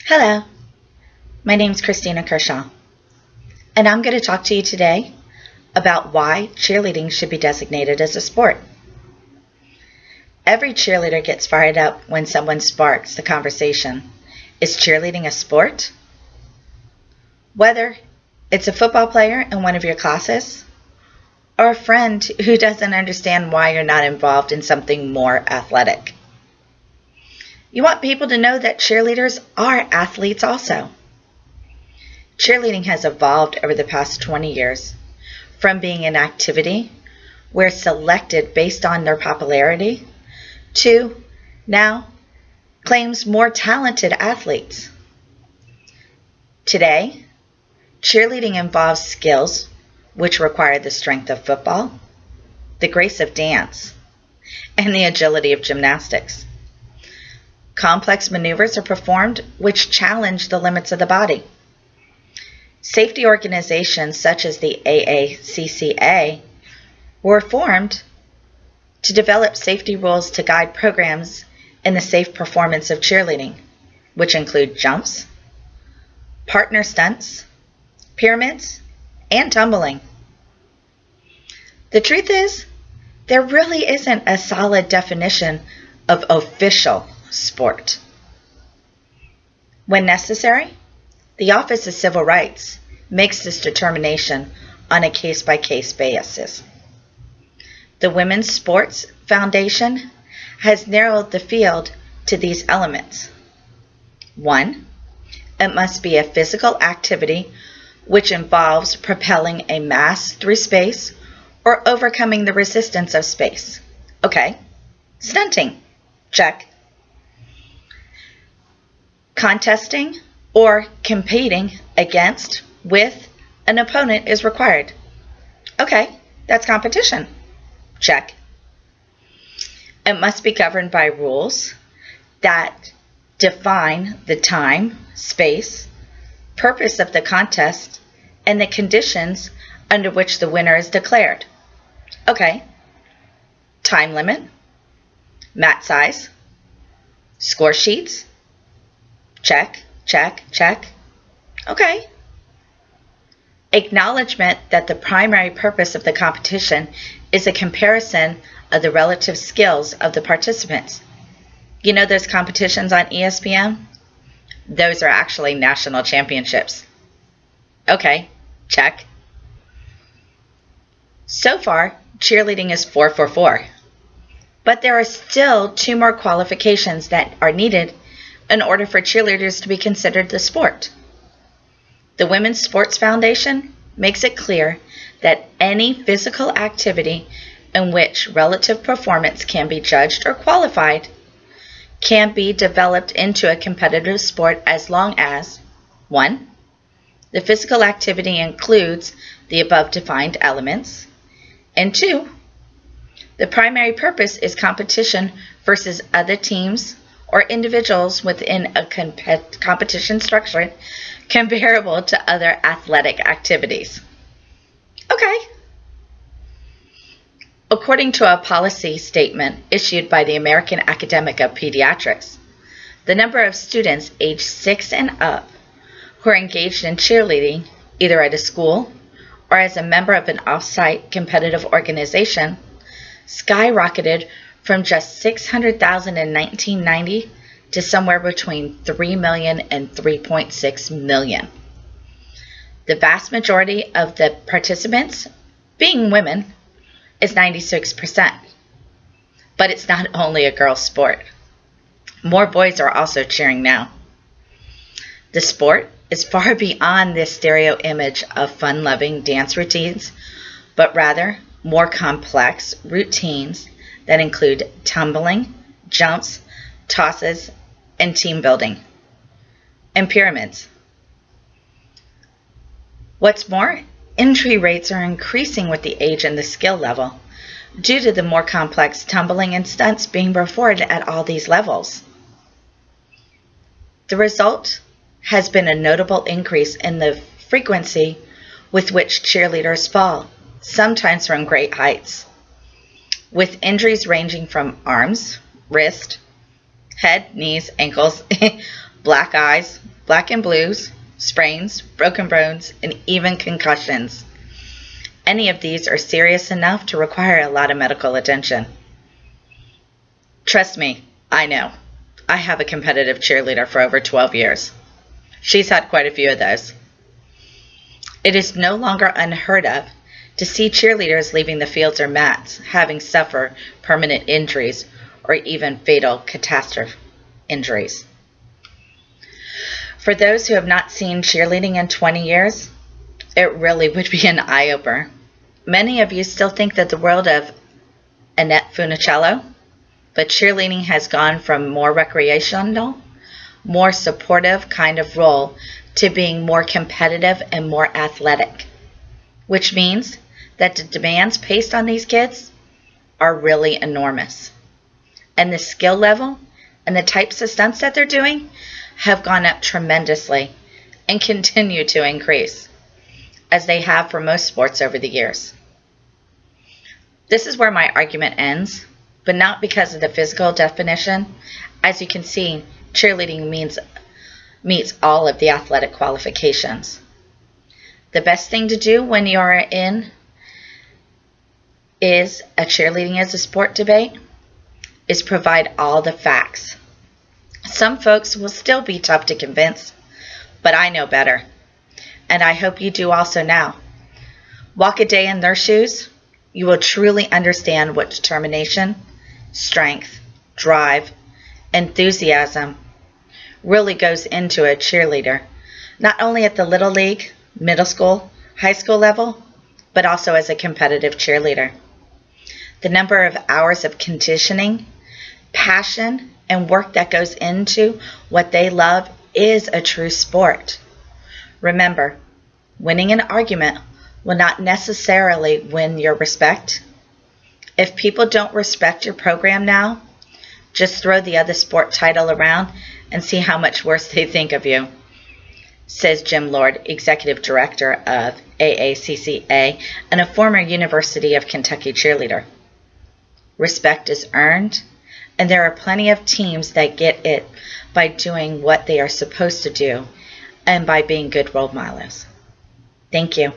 Hello, my name is Christina Kershaw, and I'm going to talk to you today about why cheerleading should be designated as a sport. Every cheerleader gets fired up when someone sparks the conversation. Is cheerleading a sport? Whether it's a football player in one of your classes or a friend who doesn't understand why you're not involved in something more athletic. You want people to know that cheerleaders are athletes also. Cheerleading has evolved over the past 20 years from being an activity where selected based on their popularity to now claims more talented athletes. Today, cheerleading involves skills which require the strength of football, the grace of dance, and the agility of gymnastics. Complex maneuvers are performed which challenge the limits of the body. Safety organizations such as the AACCA were formed to develop safety rules to guide programs in the safe performance of cheerleading, which include jumps, partner stunts, pyramids, and tumbling. The truth is, there really isn't a solid definition of official sport. When necessary, the Office of Civil Rights makes this determination on a case-by-case basis. The Women's Sports Foundation has narrowed the field to these elements. 1. It must be a physical activity which involves propelling a mass through space or overcoming the resistance of space. Okay. Stunting. Check. Contesting or competing against, with, an opponent is required. Okay, that's competition. Check. It must be governed by rules that define the time, space, purpose of the contest, and the conditions under which the winner is declared. Okay. Time limit, mat size, score sheets. Check, check, check. Okay. Acknowledgement that the primary purpose of the competition is a comparison of the relative skills of the participants. You know those competitions on ESPN? Those are actually national championships. Okay, check. So far, cheerleading is 4 for 4. But there are still 2 more qualifications that are needed in order for cheerleaders to be considered the sport. The Women's Sports Foundation makes it clear that any physical activity in which relative performance can be judged or qualified can be developed into a competitive sport as long as 1. The physical activity includes the above defined elements, and 2. The primary purpose is competition versus other teams or individuals within a competition structure comparable to other athletic activities. Okay. According to a policy statement issued by the American Academy of Pediatrics, the number of students aged 6 and up who are engaged in cheerleading, either at a school or as a member of an off-site competitive organization, skyrocketed from just 600,000 in 1990 to somewhere between 3 million and 3.6 million. The vast majority of the participants, being women, is 96%. But it's not only a girls' sport. More boys are also cheering now. The sport is far beyond this stereo image of fun-loving dance routines, but rather more complex routines that include tumbling, jumps, tosses, and team building, and pyramids. What's more, injury rates are increasing with the age and the skill level due to the more complex tumbling and stunts being performed at all these levels. The result has been a notable increase in the frequency with which cheerleaders fall, sometimes from great heights, with injuries ranging from arms, wrist, head, knees, ankles, black eyes, black and blues, sprains, broken bones, and even concussions. Any of these are serious enough to require a lot of medical attention. Trust me, I know. I have a competitive cheerleader for over 12 years. She's had quite a few of those. It is no longer unheard of to see cheerleaders leaving the fields or mats having suffered permanent injuries or even fatal catastrophe injuries. For those who have not seen cheerleading in 20 years, it really would be an eye-opener. Many of you still think that the world of Annette Funicello, but cheerleading has gone from more recreational, more supportive kind of role to being more competitive and more athletic, which means that the demands placed on these kids are really enormous. And the skill level and the types of stunts that they're doing have gone up tremendously and continue to increase, as they have for most sports over the years. This is where my argument ends, but not because of the physical definition. As you can see, cheerleading meets all of the athletic qualifications. The best thing to do when you are in is a cheerleading as a sport debate is provide all the facts. Some folks will still be tough to convince, but I know better. And I hope you do also now. Walk a day in their shoes. You will truly understand what determination, strength, drive, enthusiasm really goes into a cheerleader, not only at the little league, middle school, high school level, but also as a competitive cheerleader. The number of hours of conditioning, passion, and work that goes into what they love is a true sport. Remember, winning an argument will not necessarily win your respect. If people don't respect your program now, just throw the other sport title around and see how much worse they think of you, says Jim Lord, Executive Director of AACCA and a former University of Kentucky cheerleader. Respect is earned, and there are plenty of teams that get it by doing what they are supposed to do and by being good role models. Thank you.